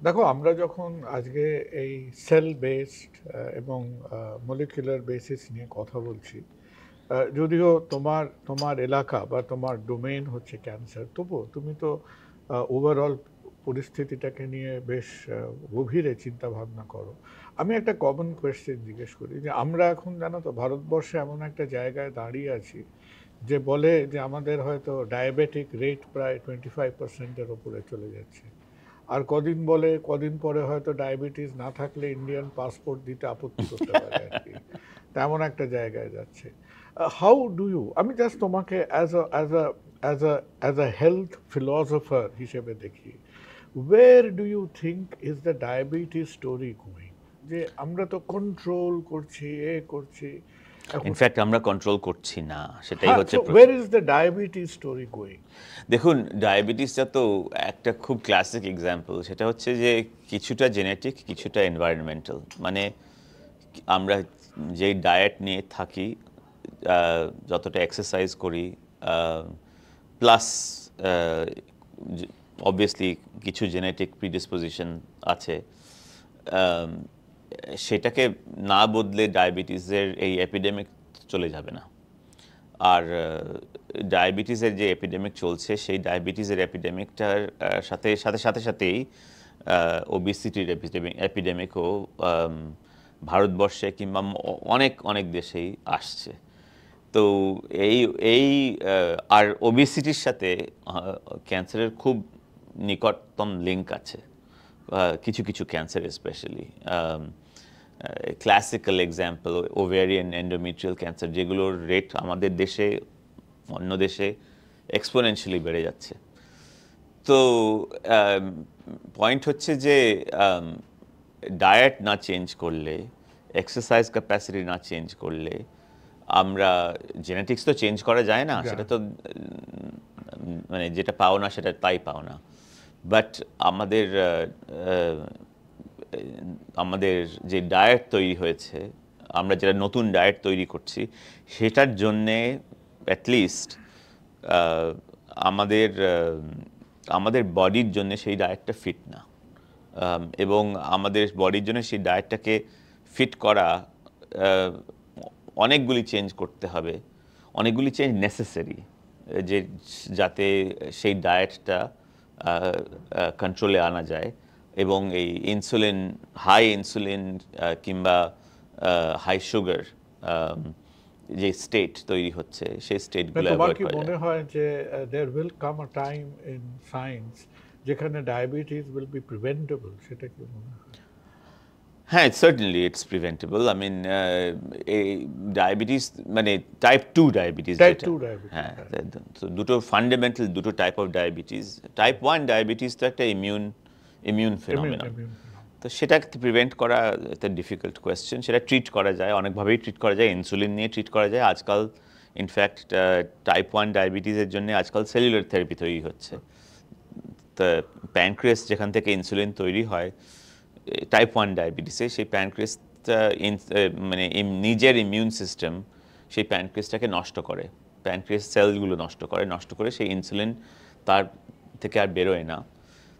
দেখো আমরা যখন আজকে এই সেল বেসড এবং মলিকুলার বেসিস নিয়ে কথা বলছি, যদিও তোমার তোমার এলাকা বা তোমার ডোমেইন হচ্ছে ক্যান্সার, তবুও তুমি তো ওভারঅল পরিস্থিতিটাকে নিয়ে বেশ গভীরে চিন্তা ভাবনা করো। আমি একটা কমন কোয়েশ্চেন জিজ্ঞেস করি যে আমরা এখন জানো তো ভারতবর্ষে এমন একটা জায়গায় দাঁড়িয়ে আছি যে বলে যে আমাদের হয়তো ডায়াবেটিক রেট প্রায় 25%-এর ওপরে চলে যাচ্ছে। আর কদিন বলে কদিন পরে হয়তো ডায়াবেটিস না থাকলে ইন্ডিয়ান পাসপোর্ট দিতে আপত্তি করতে পারে আর কি। তেমন একটা জায়গায় যাচ্ছে। হাউ ডু ইউ, আমি জাস্ট তোমাকে অ্যাজ আ হেলথ ফিলসফার হিসেবে দেখি, where do you think is the diabetes story going? যে আমরা তো কন্ট্রোল করছি, করছি এখন। ইনফ্যাক্ট আমরা কন্ট্রোল করছি না, সেটাই হ্যাঁ, হচ্ছে so ওয়ের is the diabetes story going? দেখুন, ডায়াবেটিসটা তো একটা খুব ক্লাসিক এক্সাম্পল। সেটা হচ্ছে যে কিছুটা জেনেটিক, কিছুটা এনভায়রনমেন্টাল। মানে আমরা যেই ডায়েট নিয়ে থাকি, যতটা এক্সারসাইজ করি, প্লাস অবভিয়াসলি কিছু জেনেটিক প্রিডিসপোজিশন আছে, আম, সেটাকে না বদলে ডায়াবেটিসের এই এপিডেমিক চলে যাবে না। আর ডায়াবেটিসের যে এপিডেমিক চলছে, সেই ডায়াবেটিসের এপিডেমিকটার সাথে সাথে সাথে সাথেই ওবিসিটির এপিডেমিকও ভারতবর্ষে কিংবা অনেক অনেক দেশেই আসছে। তো এই এই আর ওবিসিটির সাথে ক্যান্সারের খুব নিকটতম লিঙ্ক আছে, কিছু কিছু cancer specially. Classical example ovarian endometrial cancer, যেগুলোর রেট আমাদের দেশে অন্য দেশে এক্সপোনেনশিয়ালি বেড়ে যাচ্ছে। তো পয়েন্ট হচ্ছে যে ডায়েট না চেঞ্জ করলে, এক্সারসাইজ ক্যাপাসিটি না চেঞ্জ করলে, আমরা জেনেটিক্স তো চেঞ্জ করা যায় না, সেটা তো মানে যেটা পাও না সেটা তাই পাও না। বাট আমাদের আমাদের যে ডায়েট তৈরি হয়েছে, আমরা যেটা নতুন ডায়েট তৈরি করছি, সেটার জন্যে অ্যাটলিস্ট আমাদের আমাদের বডির জন্য সেই ডায়েটটা ফিট না। এবং আমাদের বডির জন্য সেই ডায়েটটাকে ফিট করা, অনেকগুলি চেঞ্জ করতে হবে, অনেকগুলি চেঞ্জ নেসেসারি, যে যাতে সেই ডায়েটটা কন্ট্রোলে আনা যায় এবং এই ইনসুলিন, হাই ইনসুলিন কিংবা হাই সুগার যে স্টেট তৈরি হচ্ছে, সেই স্টেটগুলো তোমার অ্যাভয়েড কি করা মনে যায়। হয় যে there will come a time in science যেখানে ডায়াবেটিস উইল বি প্রিভেন্টেবল? সেটা কি মনে হয়? হ্যাঁ, certainly it's preventable. I mean, এই ডায়াবেটিস মানে টাইপ 2 ডায়াবেটিস টাইপ যেটা, 2 ডায়াবেটিস, হ্যাঁ, হ্যাঁ। তো দুটো ফান্ডামেন্টাল দুটো type of diabetes. Type 1 diabetes তো একটা ইমিউন ফেনোমেনন। ইমিউন। তো সেটাকে প্রিভেন্ট করা একটা ডিফিকাল্ট কোয়েশ্চেন। সেটা ট্রিট করা যায়, অনেকভাবেই ট্রিট করা যায়, ইনসুলিন নিয়ে ট্রিট করা যায় আজকাল। ইনফ্যাক্ট টাইপ 1 ডায়াবেটিসের জন্য আজকাল সেলুলার থেরাপি তৈরি হচ্ছে। তো প্যানক্রিয়াস যেখান থেকে ইনসুলিন তৈরি হয় টাইপ 1 ডায়াবেটিসে, সেই প্যানক্রিয়াসটা মানে নিজের ইমিউন সিস্টেম সেই প্যানক্রিয়াসটাকে নষ্ট করে, প্যানক্রিয়াস সেলগুলো নষ্ট করে সেই ইনসুলিন তার থেকে আর বেরোয় না।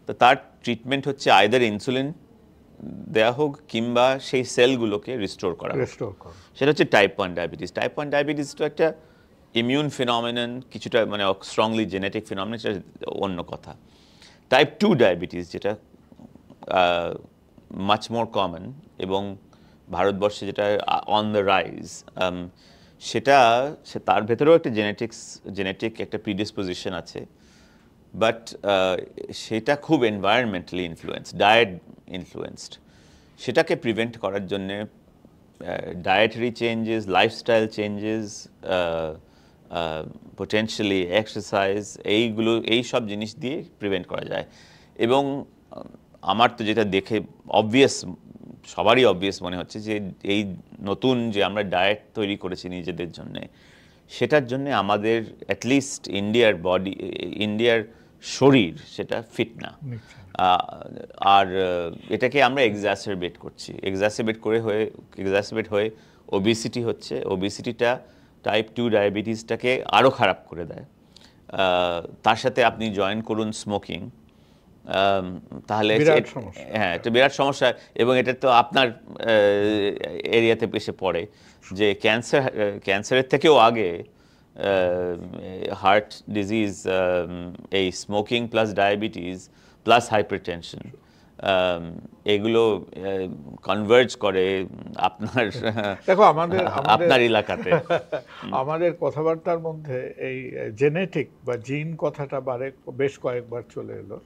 তো তার ট্রিটমেন্ট হচ্ছে আইদার ইনসুলিন দেওয়া হোক কিংবা সেই সেলগুলোকে রিস্টোর করা হোক। রেস্টোর করো। সেটা হচ্ছে টাইপ 1 ডায়াবেটিস। টাইপ 1 ডায়াবেটিস তো একটা ইমিউন ফিনমিনান, কিছুটা মানে স্ট্রংলি জেনেটিক ফিনমিনান, সেটা অন্য কথা। টাইপ 2 ডায়াবেটিস যেটা মাচ মোর কমন এবং ভারতবর্ষে যেটা অন দ্য রাইজ, সেটা তার ভেতরেও একটা জেনেটিক একটা প্রিডিসপোজিশন আছে। বাট সেটা খুব এনভায়রনমেন্টালি ইনফ্লুয়েন্সড, ডায়েট ইনফ্লুয়েন্সড। সেটাকে প্রিভেন্ট করার জন্যে dietary changes, lifestyle changes, potentially exercise, এই সব জিনিস দিয়ে প্রিভেন্ট করা যায়। এবং আমার তো যেটা দেখে সবারই অবভিয়াস মনে হচ্ছে যে এই নতুন যে আমরা ডায়েট তৈরি করেছি নিজেদের জন্যে, সেটার জন্য আমাদের অ্যাটলিস্ট ইন্ডিয়ার শরীর সেটা ফিট না। আর এটাকে আমরা এক্সাসেবেট হয়ে ওবিসিটি হচ্ছে। ওবিসিটিটা টাইপ 2 ডায়াবেটিসটাকে আরও খারাপ করে দেয়। তার সাথে আপনি জয়েন করুন স্মোকিং, তাহলে বিরাট সমস্যা। হ্যাঁ, এটা বিরাট সমস্যা। এবং এটা তো আপনার এরিয়াতে এসে পড়ে যে ক্যান্সারের থেকেও আগে হার্ট ডিজিজ, এই smoking plus diabetes plus hypertension, এগুলো কনভার্জ করে আপনার দেখো আমাদের আপনার এলাকাতে। আমাদের কথাবার্তার মধ্যে এই জেনেটিক বা জিন কথাটা বেশ কয়েকবার চলে এলো।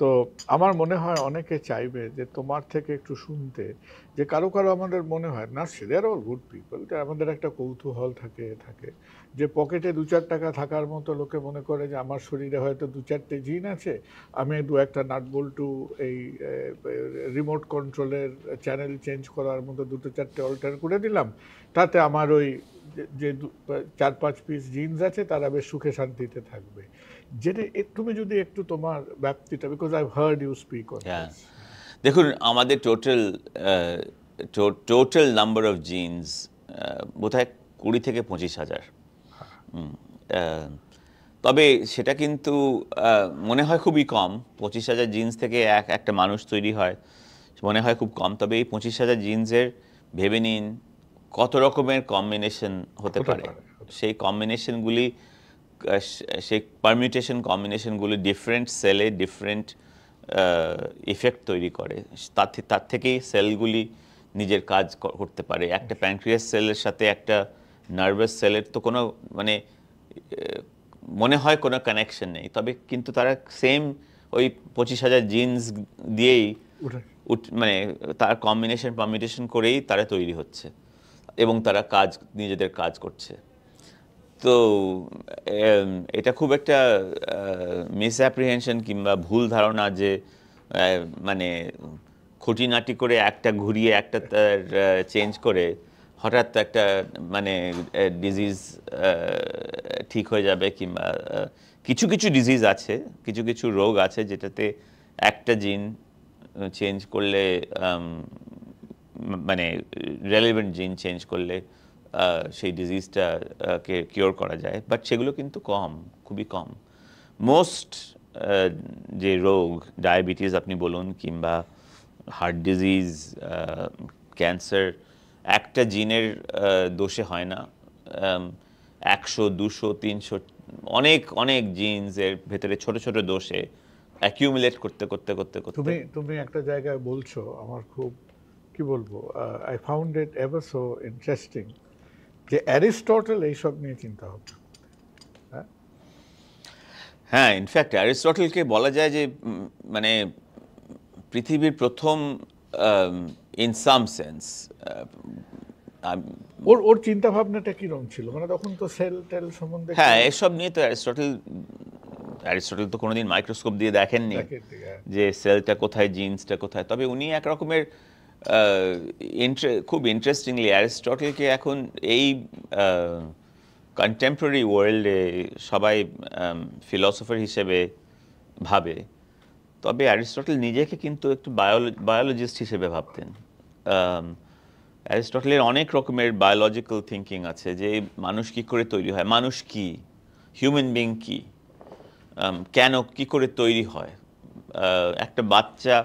তো আমার মনে হয় অনেকে চাইবে যে তোমার থেকে একটু শুনতে, যে কারো কারো আমাদের মনে হয় না, সে আর অল গুড পিপল, যে আমাদের একটা কৌতূহল থাকে যে পকেটে 2-4 টাকা থাকার মতো লোকে মনে করে যে আমার শরীরে হয়তো 2-4টে জিন আছে, আমি 2-একটা নাট বল্টু এই রিমোট কন্ট্রোলের চ্যানেল চেঞ্জ করার মতো 2-4টে অল্টার করে দিলাম, তাতে আমার ওই যে 4-5 পিস জিনস আছে তারা বেশ সুখে শান্তিতে থাকবে। যেটা তুমি যদি একটু তোমার ব্যাপ্তিটা, because I heard you speak on this. দেখুন, আমাদের টোটাল নাম্বার অফ জিনস বোধহয় 20 থেকে 25,000। তবে সেটা কিন্তু মনে হয় খুবই কম। 25,000 জিনস থেকে একটা মানুষ তৈরি হয়, মনে হয় খুব কম। তবে এই 25,000 জিনসের ভেবে নিন কত রকমের কম্বিনেশন হতে পারে। সেই কম্বিনেশনগুলি, সেই পারমিউটেশন কম্বিনেশনগুলি ডিফারেন্ট সেলে ডিফারেন্ট ইফেক্ট তৈরি করে। তার থেকেই সেলগুলি নিজের কাজ করতে পারে। একটা প্যানক্রিয়াস সেলের সাথে একটা নার্ভাস সেলের তো কোনো মনে হয় কোনো কানেকশন নেই, তবে কিন্তু তারা সেম ওই 25,000 জিনস দিয়েই মানে তার কম্বিনেশন পারমিউটেশন করেই তারা তৈরি হচ্ছে এবং তারা নিজেদের কাজ করছে। তো এটা খুব একটা মিসঅ্যাপ্রিহেনশন কিংবা ভুল ধারণা যে মানে খুঁটিনাটি করে একটা ঘুরিয়ে একটা তার চেঞ্জ করে হঠাৎ একটা মানে ডিজিজ ঠিক হয়ে যাবে। কিংবা কিছু কিছু ডিজিজ আছে, কিছু কিছু রোগ আছে যেটাতে একটা জিন চেঞ্জ করলে, মানে রেলেভেন্ট জিন চেঞ্জ করলে সেই ডিজিজটাকে কিওর করা যায়। বাট সেগুলো কিন্তু কম, খুবই কম। মোস্ট যে রোগ, ডায়াবেটিস আপনি বলুন কিংবা হার্ট ডিজিজ, ক্যান্সার, একটা জিনের দোষে হয় না। 100, 200, 300 অনেক অনেক জিনসের ভেতরে ছোট ছোট দোষে অ্যাকিউমুলেট করতে করতে করতে করতে তুমি একটা জায়গায় বলছো, আমার খুব কি বলবো, I found it ever so interesting, যে অ্যারিস্টটল এইসব নিয়ে চিন্তা ভাবনা। হ্যাঁ, ইনফ্যাক্ট অ্যারিস্টটলকে বলা যায় যে মানে পৃথিবীর প্রথম, ইন সাম সেন্স, ওর চিন্তা ভাবনাটা কিরকম ছিল, মানে তখন তো সেল টেল সম্বন্ধে। হ্যাঁ, এসব নিয়ে তো অ্যারিস্টটল তো কোনোদিন মাইক্রোস্কোপ দিয়ে দেখেননি যে সেলটা কোথায়, জিনসটা কোথায়। তবে উনি এক রকমের খুব ইন্টারেস্টিংলি অ্যারিস্টটলকে এখন এই কন্টেম্পোরারি ওয়ার্ল্ডে সবাই ফিলসফার হিসেবে ভাবে। তবে অ্যারিস্টটল নিজেকে কিন্তু একটু বায়োলজিস্ট হিসেবে ভাবতেন। অ্যারিস্টটলের অনেক রকমের বায়োলজিক্যাল থিঙ্কিং আছে, যে মানুষ কি করে তৈরি হয়, মানুষ কি, হিউম্যান বিং কি, কেন কি করে তৈরি হয়। একটা বাচ্চা,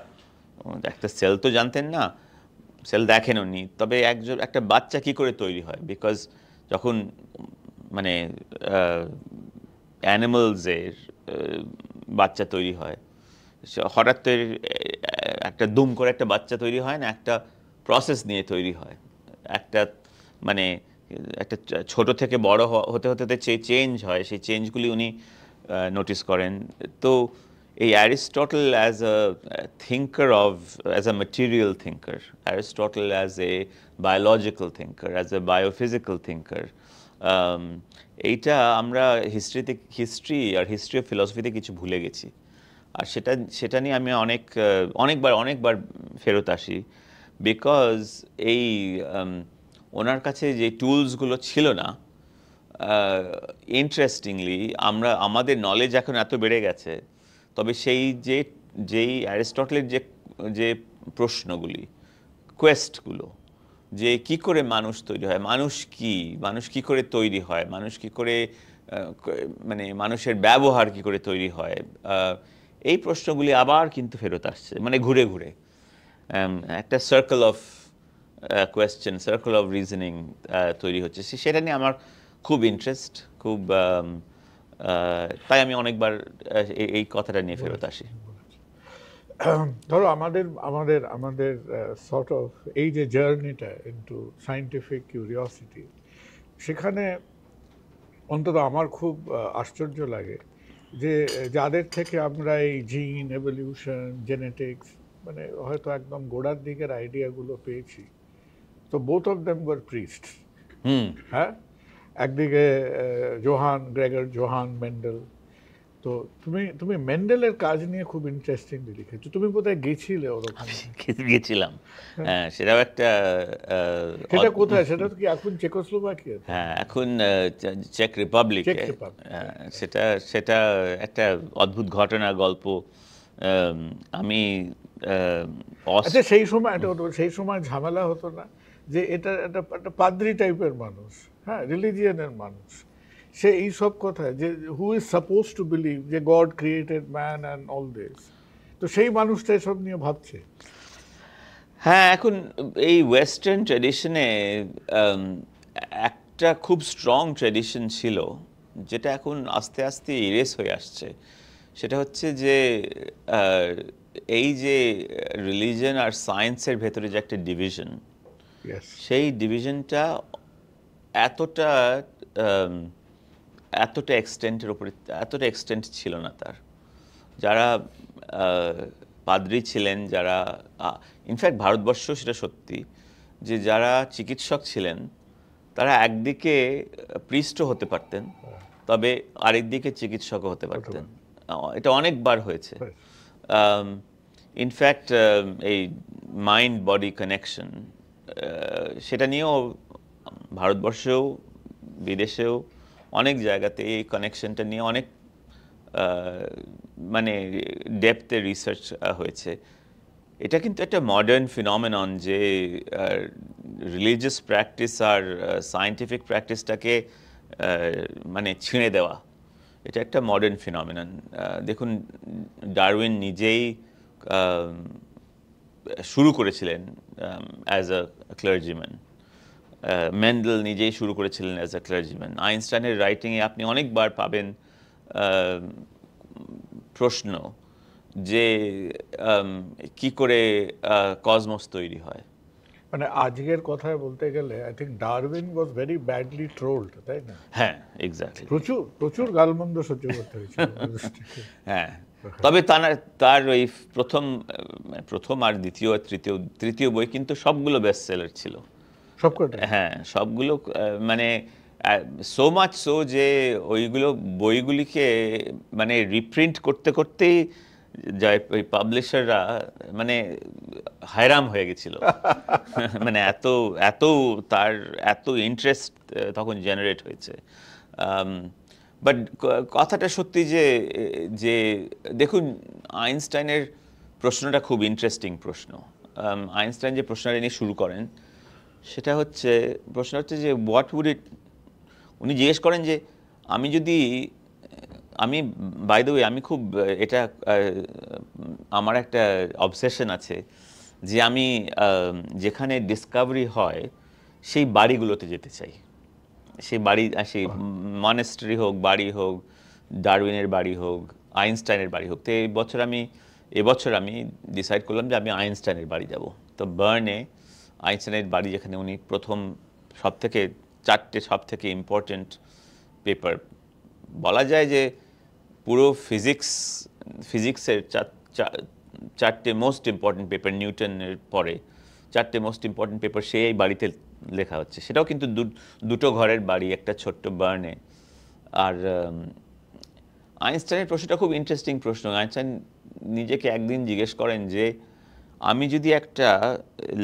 একটা সেল তো জানতেন না, সেল দেখেন উনি, তবে একটা বাচ্চা কি করে তৈরি হয়। বিকজ যখন মানে অ্যানিমালসের বাচ্চা তৈরি হয়, হঠাৎ একটা দুম করে একটা বাচ্চা তৈরি হয় না, একটা প্রসেস নিয়ে তৈরি হয়। একটা মানে একটা ছোট থেকে বড় হতে হতে যে চেঞ্জ হয়, সেই চেঞ্জগুলি উনি নোটিস করেন। তো এই Aristotle as a thinker as a material thinker, Aristotle as a biological thinker, as a biophysical thinker, এইটা আমরা হিস্ট্রি অফ ফিলসফিতে কিছু ভুলে গেছি। আর সেটা নিয়ে আমি অনেকবার ফেরত আসি। বিকজ এই ওনার কাছে যে টুলসগুলো ছিল না, ইন্টারেস্টিংলি আমাদের নলেজ এখন এত বেড়ে গেছে, তবে যেই অ্যারিস্টটলের যে প্রশ্নগুলি, কোয়েস্টগুলো, যে কি করে মানুষ তৈরি হয়, মানুষ কি করে তৈরি হয়, মানুষ কি করে মানে মানুষের ব্যবহার কি করে তৈরি হয়, এই প্রশ্নগুলি আবার কিন্তু ফেরত আসছে, মানে ঘুরে ঘুরে একটা circle of question, circle of reasoning তৈরি হচ্ছে। সেটা নিয়ে আমার খুব ইন্টারেস্ট, খুব তাই আমি অনেকবার এই কথাটা নিয়ে ফেরত আসি। ধরো আমাদের আমাদের আমাদের সর্ট অফ এই যে জার্নিটা ইনটু সায়েন্টিফিক কিউরিওসিটি, সেখানে অন্তত আমার খুব আশ্চর্য লাগে যে যাদের থেকে আমরা এই জিন, এভলিউশন, জেনেটিক্স, মানে হয়তো একদম গোড়ার দিকের আইডিয়াগুলো পেয়েছি, তো both of them were priest. হ্যাঁ, একদিকে গ্রেগর জোহান মেন্ডেল। তো তুমি তুমি মেন্ডেলের কাজ নিয়ে খুব ইন্টারেস্টিংলি লিখেছো, তুমি বোধহয় গেছিলে ওর ওখানে। গেছিলাম, হ্যাঁ, সেটাও একটা সেটা কোথায়? সেটা তো কি এখন চেকোস্লোভাকিয়া? হ্যাঁ, এখন চেক রিপাবলিক। সেটা সেটা একটা অদ্ভুত ঘটনা, গল্প। আমি আচ্ছা, সেই সময় ঝামেলা হতো না যে এটা একটা একটা পাদ্রি টাইপের মানুষ, হ্যাঁ, রিলিজিয়নের মানুষ, সে এই সব কথায় যে who is suppose to believe যে god created man and all this, তো সেই মানুষটা এসব নিয়ে ভাবছে। হ্যাঁ, এখন এই ওয়েস্টার্ন ট্র্যাডিশনে একটা খুব স্ট্রং ট্র্যাডিশন ছিল, যেটা এখন আস্তে আস্তে ইরেস হয়ে আসছে। সেটা হচ্ছে যে এই যে রিলিজন আর সায়েন্সের ভেতরে যে একটা ডিভিশন, সেই ডিভিশনটা এতটা এতটা এক্সটেন্টের উপরে, এতটা এক্সটেন্ট ছিল না তার। যারা পাদ্রী ছিলেন, যারা ইনফ্যাক্ট ভারতবর্ষ, সেটা সত্যি যে যারা চিকিৎসক ছিলেন তারা একদিকে প্রিস্ট হতে পারতেন, তবে আরেক দিকে চিকিৎসকও হতে পারতেন। এটা অনেকবার হয়েছে। ইনফ্যাক্ট এই মাইন্ড বডি কানেকশন, সেটা নিয়েও ভারতবর্ষেও বিদেশেও অনেক জায়গাতে এই কানেকশনটা নিয়ে অনেক মানে ডেপথে রিসার্চ হয়েছে। এটা কিন্তু একটা মডার্ন ফিনমিনন যে রিলিজিয়াস প্র্যাকটিস আর সায়েন্টিফিক প্র্যাকটিসটাকে মানে ছিঁড়ে দেওয়া, এটা একটা মডার্ন ফিনমিনন। দেখুন, ডারউইন নিজেই শুরু করেছিলেন অ্যাজ আ ক্লার্জিম্যান, মেন্ডেল নিজেই শুরু করেছিলেন অ্যাজ আ ক্লার্জিম্যান। আইনস্টাইনের রাইটিংয়ে আপনি অনেকবার পাবেন প্রশ্ন যে কি করে কসমস তৈরি হয়। মানে আজকের কথায় বলতে গেলে I think Darwin was very badly trolled, তাই না? হ্যাঁ, এক্স্যাক্টলি। প্রচুর প্রচুর গালমন্দ সহ্য করতে হয়েছিল। হ্যাঁ, তবে তার ওই প্রথম আর দ্বিতীয় আর তৃতীয় বই কিন্তু সবগুলো বেস্ট সেলার ছিল, সবকটা। হ্যাঁ, সবগুলো। মানে সো মাচ সো যে ওইগুলো বইগুলিকে মানে রিপ্রিন্ট করতে করতেই যায় ওই পাবলিশাররা মানে হায়রাম হয়ে গেছিল। মানে এত এত তার এত ইন্টারেস্ট তখন জেনারেট হয়েছে। বাট কথাটা সত্যি যে যে দেখুন, আইনস্টাইনের প্রশ্নটা খুব ইন্টারেস্টিং প্রশ্ন। আইনস্টাইন যে প্রশ্নটা নিয়ে শুরু করেন, সেটা হচ্ছে প্রশ্ন হচ্ছে যে হোয়াট উড ইট, উনি জিজ্ঞেস করেন যে আমি বাই দ্য ওয়ে আমি খুব এটা আমার একটা অবসেশন আছে যে আমি যেখানে ডিসকাভারি হয় সেই বাড়িগুলোতে যেতে চাই। সেই বাড়ি, সেই মনেস্ট্রি হোক, বাড়ি হোক, ডারউইনের বাড়ি হোক, আইনস্টাইনের বাড়ি হোক। তো এবছর আমি ডিসাইড করলাম যে আমি আইনস্টাইনের বাড়ি যাব। তো বার্নে আইনস্টাইনের বাড়ি, যেখানে উনি প্রথম চারটে সব থেকে ইম্পর্টেন্ট পেপার, বলা যায় যে পুরো ফিজিক্সের চারটে মোস্ট ইম্পর্টেন্ট পেপার, নিউটনের পরে চারটে মোস্ট ইম্পর্টেন্ট পেপার সেই বাড়িতে লেখা হচ্ছে। সেটাও কিন্তু দুটো ঘরের বাড়ি, একটা ছোট্ট বার্নে। আর আইনস্টাইনের প্রশ্নটা খুব ইন্টারেস্টিং প্রশ্ন। আইনস্টাইন নিজেকে একদিন জিজ্ঞেস করেন যে আমি যদি একটা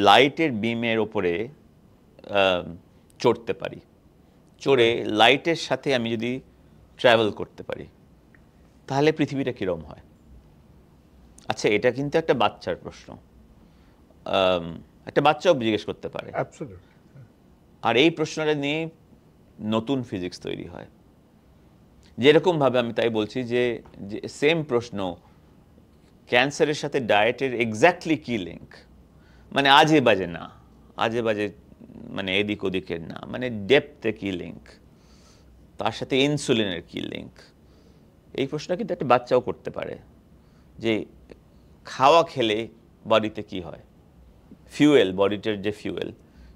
লাইটের বিমের ওপরে চড়তে পারি, চড়ে লাইটের সাথে আমি যদি ট্রাভেল করতে পারি, তাহলে পৃথিবীটা কীরকম হয়? আচ্ছা, এটা কিন্তু একটা বাচ্চার প্রশ্ন, একটা বাচ্চাও জিজ্ঞেস করতে পারে। আর এই প্রশ্নটা নিয়ে নতুন ফিজিক্স তৈরি হয়। যেরকমভাবে আমি তাই বলছি যে সেম প্রশ্ন ক্যান্সারের সাথে ডায়েটের এক্স্যাক্টলি কি লিঙ্ক, মানে আজে বাজে না, আজে বাজে মানে এদিক ওদিকের না, মানে ডেপথে কি লিঙ্ক, তার সাথে ইনসুলিনের কি লিঙ্ক, এই প্রশ্ন কিন্তু একটা বাচ্চাও করতে পারে যে খাওয়া খেলে বডিতে কি হয়, ফিউয়েল, বডিটার যে ফিউয়েল,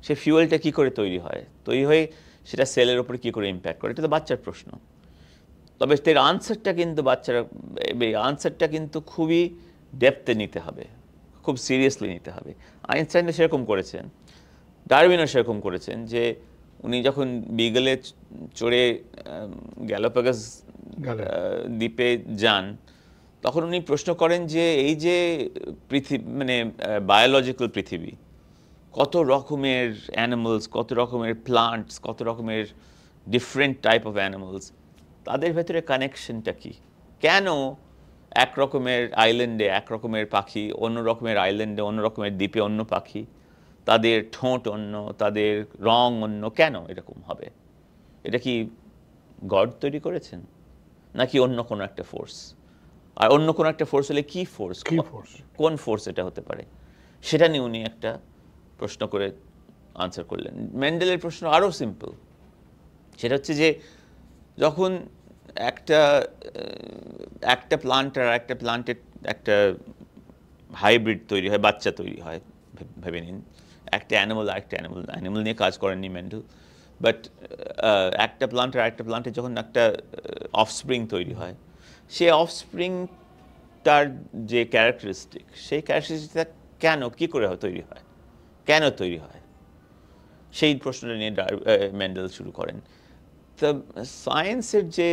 সেই ফিউয়েলটা কি করে তৈরি হয়, তৈরি হয়ে সেটা সেলের উপরে কি করে ইম্প্যাক্ট করে, এটা তো বাচ্চার প্রশ্ন। তবে এর আনসারটা কিন্তু বাচ্চারা, আনসারটা কিন্তু খুবই ডেপথে নিতে হবে, খুব সিরিয়াসলি নিতে হবে। আইনস্টাইনও সেরকম করেছেন, ডারউইনও সেরকম করেছেন, যে উনি যখন বিগলে চড়ে গ্যালাপাগোস দ্বীপে যান, তখন উনি প্রশ্ন করেন যে এই যে পৃথিবী মানে বায়োলজিক্যাল পৃথিবী, কত রকমের অ্যানিমালস, কত রকমের প্লান্টস, কত রকমের ডিফারেন্ট টাইপ অফ অ্যানিমালস, তাদের ভেতরে কানেকশনটা কি, কেন এক রকমের আইল্যান্ডে এক রকমের পাখি, অন্য রকমের আইল্যান্ডে অন্য রকমের দ্বীপে অন্য পাখি, তাদের ঠোঁট অন্য, তাদের রং অন্য, কেন এরকম হবে? এটা কি গড তৈরি করেছেন নাকি অন্য কোনো একটা ফোর্স? আর অন্য কোনো একটা ফোর্স হলে কি ফোর্স, কোন ফোর্স এটা হতে পারে, সেটা নিয়ে উনি একটা প্রশ্ন করে আনসার করলেন। মেন্ডেলের প্রশ্ন আরও সিম্পল, সেটা হচ্ছে যে যখন একটা প্লান্ট আর একটা প্লান্টের একটা হাইব্রিড তৈরি হয়, বাচ্চা তৈরি হয়, ভেবে নিন একটা অ্যানিমাল আর একটা অ্যানিমাল নিয়ে কাজ করেননি মেন্ডেল, বাট একটা প্লান্ট আর একটা প্লান্টের যখন একটা অফস্প্রিং তৈরি হয়, সেই অফস্প্রিংটার যে ক্যারেক্টারিস্টিক, সেই ক্যারেক্টারিস্টিকটা কেন, কী করে তৈরি হয়, কেন তৈরি হয়, সেই প্রশ্নটা নিয়ে মেন্ডেল শুরু করেন। তো সায়েন্সের যে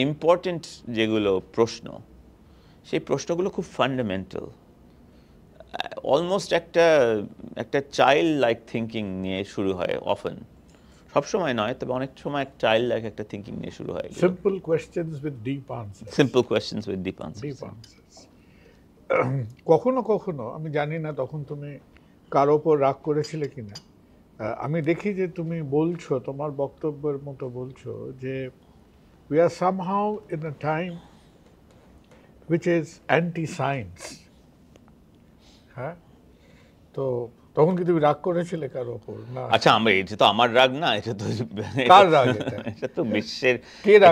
ইম্পর্টেন্ট যেগুলো প্রশ্ন, সেই প্রশ্নগুলো খুব ফান্ডামেন্টাল, অলমোস্ট একটা চাইল্ড লাইক থিঙ্কিং নিয়ে শুরু হয় অফেন, সবসময় নয় তবে অনেক সময় চাইল্ড লাইক একটা থিঙ্কিং নিয়ে শুরু হয়। Simple questions with deep answers, simple questions with deep answers. কখনো কখনো আমি জানি না তখন তুমি কার ওপর রাগ করেছিলে কিনা, আমি দেখি যে তুমি বলছো, তোমার বক্তব্যের মতো বলছো যে we are somehow in a time which is anti-science. হ্যাঁ, তো তখন কি তুমি রাগ করেছিলে কার ওপর? না, আচ্ছা, এটা তো আমার রাগ না, এটা তো কার রাগ? এটা তো বিশ্বের,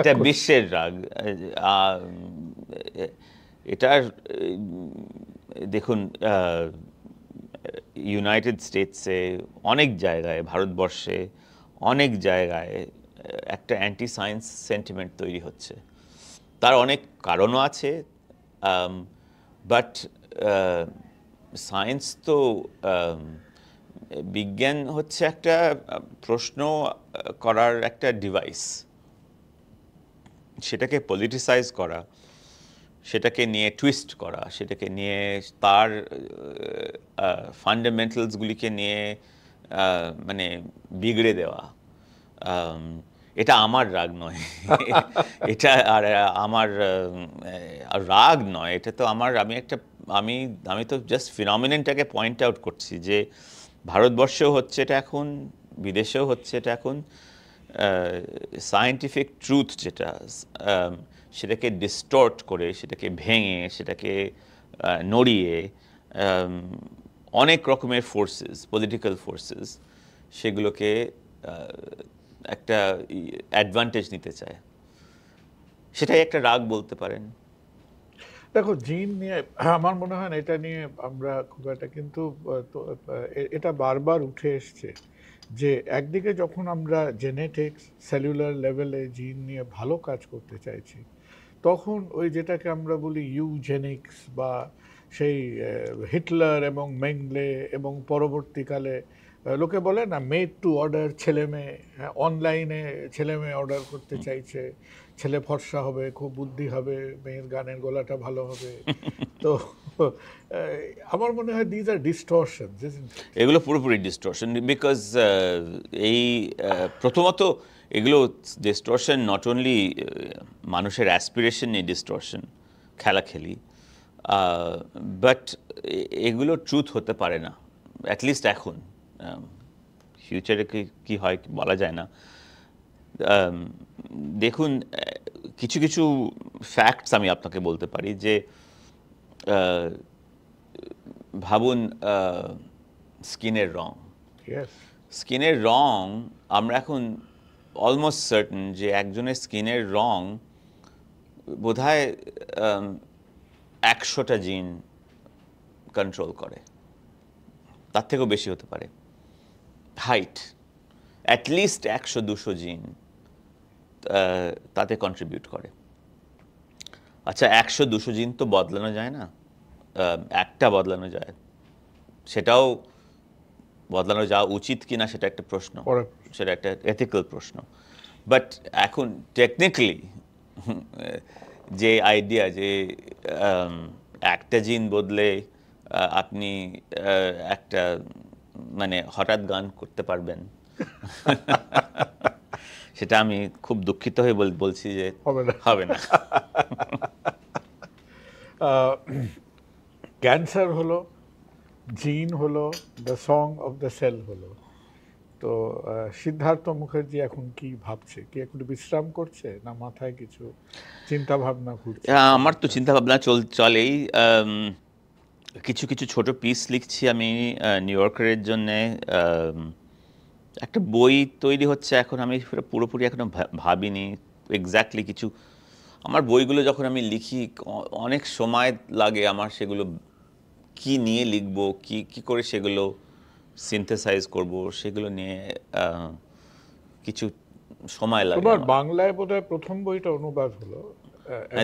এটা বিশ্বের রাগ। এটার দেখুন, ইউনাইটেড স্টেটসে অনেক জায়গায়, ভারতবর্ষে অনেক জায়গায় একটা অ্যান্টি সায়েন্স সেন্টিমেন্ট তৈরি হচ্ছে। তার অনেক কারণও আছে, বাট সায়েন্স তো, বিজ্ঞান হচ্ছে একটা প্রশ্ন করার একটা ডিভাইস, সেটাকে পলিটিসাইজ করা, সেটাকে নিয়ে টুইস্ট করা, সেটাকে নিয়ে তার ফান্ডামেন্টালসগুলিকে নিয়ে মানে বিগড়ে দেওয়া, এটা আমার রাগ নয়। এটা আর আমার রাগ নয়, এটা তো আমার, আমি তো জাস্ট ফিনোমিনেনটাকে পয়েন্ট আউট করছি যে ভারতবর্ষেও হচ্ছে এটা এখন, বিদেশেও হচ্ছে এটা এখন। সায়েন্টিফিক ট্রুথ যেটা, সেটাকে ডিস্টর্ট করে, সেটাকে ভেঙে, সেটাকে নড়িয়ে অনেক রকমের ফোর্সেস, পলিটিক্যাল ফোর্সেস, সেগুলোকে একটা অ্যাডভান্টেজ নিতে চায়, সেটাই একটা রাগ বলতে পারেন। দেখো, জিন নিয়ে আমার মনে হয় না এটা নিয়ে আমরা খুব একটা, কিন্তু এটা বারবার উঠে এসছে যে একদিকে যখন আমরা জেনেটিক্স, সেলুলার লেভেলে জিন নিয়ে ভালো কাজ করতে চাইছি, তখন ওই যেটাকে আমরা বলি ইউজেনিক্স বা সেই হিটলার এবং মেংলে এবং পরবর্তীকালে লোকে বলে না মেড টু অর্ডার, ছেলে মেয়ে অনলাইনে ছেলে মেয়ে অর্ডার করতে চাইছে, ছেলে ফর্সা হবে, খুব বুদ্ধি হবে, মেয়ের গানের গলাটা ভালো হবে। তো আমার মনে হয় দিজ আর ডিস্টরশন, এগুলো পুরোপুরি ডিস্টরশন, বিকজ এই প্রথমত এগুলো ডিস্টরশন নট অনলি মানুষের অ্যাসপিরেশন নিয়ে ডিস্টরশন, খেলাখেলি, বাট এগুলো ট্রুথ হতে পারে না, অ্যাটলিস্ট এখন। ফিউচারে কি হয় বলা যায় না। দেখুন, কিছু কিছু ফ্যাক্টস আমি আপনাকে বলতে পারি যে ভাবুন স্কিনের রং। ইয়েস, স্কিনের রং আমরা এখন অলমোস্ট সার্টেন যে একজনের স্কিনের রং বোধহয় 100টা জিন কন্ট্রোল করে, তার থেকেও বেশি হতে পারে। হাইট অ্যাটলিস্ট 100-200 জিন তাতে কন্ট্রিবিউট করে। আচ্ছা, 100-200 জিন তো বদলানো যায় না, একটা বদলানো যায়, সেটাও বদলানো যাওয়া উচিত কিনা সেটা একটা প্রশ্ন, পরে সেটা একটা এথিক্যাল প্রশ্ন। বাট এখন টেকনিক্যালি যে আইডিয়া যে একটা জিন বদলে আপনি একটা মানে হঠাৎ গান করতে পারবেন, সেটা আমি খুব দুঃখিত হয়ে বলছি যে হবে না। হবে না। ক্যান্সার হলো, জিন হলো, the song of the cell হলো। তো সিদ্ধার্থ মুখার্জি এখন কি ভাবছে? কি একটু বিশ্রাম করছে, না মাথায় কিছু চিন্তা ভাবনা ঘুরছে? আমার তো চিন্তা ভাবনা চলেই। কিছু কিছু ছোট পিস লিখছি আমি নিউ ইয়র্কারের জন্যে। একটা বই তৈরি হচ্ছে এখন, আমি পুরোপুরি এখনো ভাবিনি এক্স্যাক্টলি কিছু। আমার বইগুলো যখন আমি লিখি অনেক সময় লাগে আমার, সেগুলো কি নিয়ে লিখবো, কি করে সেগুলো সিনথেসাইজ করব, সেগুলো নিয়ে কিছু সময় লাগে তোমার আমার। বাংলায় বোধহয় প্রথম বইটা অনুবাদ হলো,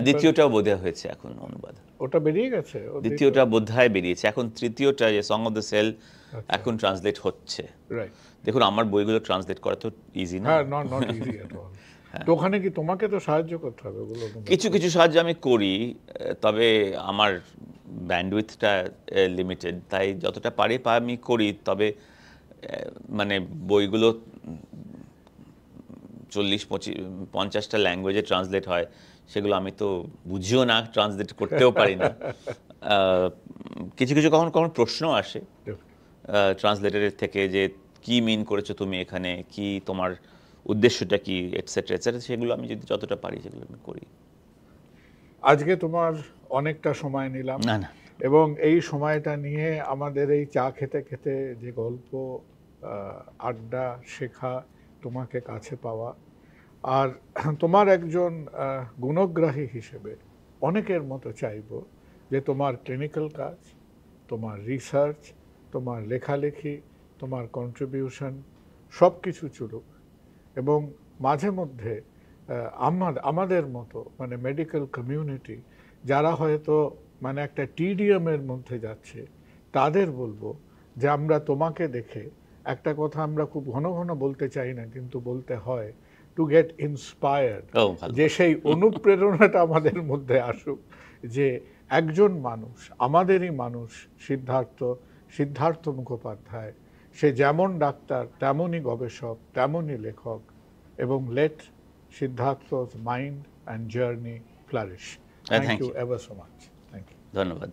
দ্বিতীয়টাও বোধহয় হয়েছে এখন অনুবাদ, ওটা বেরিয়ে গেছে? দ্বিতীয়টা বোধহয় বেরিয়েছে, এখন তৃতীয়টা যে সং অফ দ্য সেল এখন ট্রান্সলেট হচ্ছে। রাইট। দেখুন, আমার বইগুলো ট্রান্সলেট করা তো ইজি না। হ্যাঁ, নট ইজি এট অল। তো ওখানে কি তোমাকে তো সাহায্য করতে হবে ওগুলো অনুবাদ কিছু কিছু সাহায্য আমি করি, তবে আমার ব্যান্ডউইথটা লিমিটেড, তাই যতটা পারি আমি করি। তবে মানে বইগুলো 40-50টা ল্যাঙ্গুয়েজে ট্রান্সলেট হয়, সেগুলো আমি তো বুঝিও না, ট্রান্সলেট করতেও পারি না। কিছু কিছু কখন কখন প্রশ্ন আসে ট্রান্সলেটরের থেকে যে কি মিন করেছো তুমি এখানে, কি তোমার উদ্দেশ্যটা কি, এটসেট্রা এটসেট্রা, সেগুলো আমি যদি যতটা পারি সেগুলো আমি করি। আজকে তোমার অনেকটা সময় নিলাম, না না, এবং এই সময়টা নিয়ে আমাদের এই চা খেতে খেতে যে গল্প, আড্ডা, শেখা, তোমাকে কাছে পাওয়া, আর তোমার একজন গুণগ্রাহী হিসেবে অনেকের মতো চাইব যে তোমার ক্লিনিক্যাল কাজ, তোমার রিসার্চ, তোমার লেখালেখি, তোমার কন্ট্রিবিউশন সব কিছু চলুক, এবং মাঝে মধ্যে আমাদের মতো মানে মেডিকেল কমিউনিটি যারা হয়তো মানে একটা টিডিএমের মধ্যে যাচ্ছে, তাদের বলবো যে আমরা তোমাকে দেখে একটা কথা আমরা খুব ঘন ঘন বলতে চাই না, কিন্তু বলতে হয়, টু গেট ইন্সপায়ার্ড, যে সেই অনুপ্রেরণাটা আমাদের মধ্যে আসুক, যে একজন মানুষ, আমাদেরই মানুষ, সিদ্ধার্থ মুখোপাধ্যায়, সে যেমন ডাক্তার তেমনই গবেষক, তেমনই লেখক, এবং late Siddhartha's mind and journey flourish. Thank you ever so much. Thank you. ধন্যবাদ।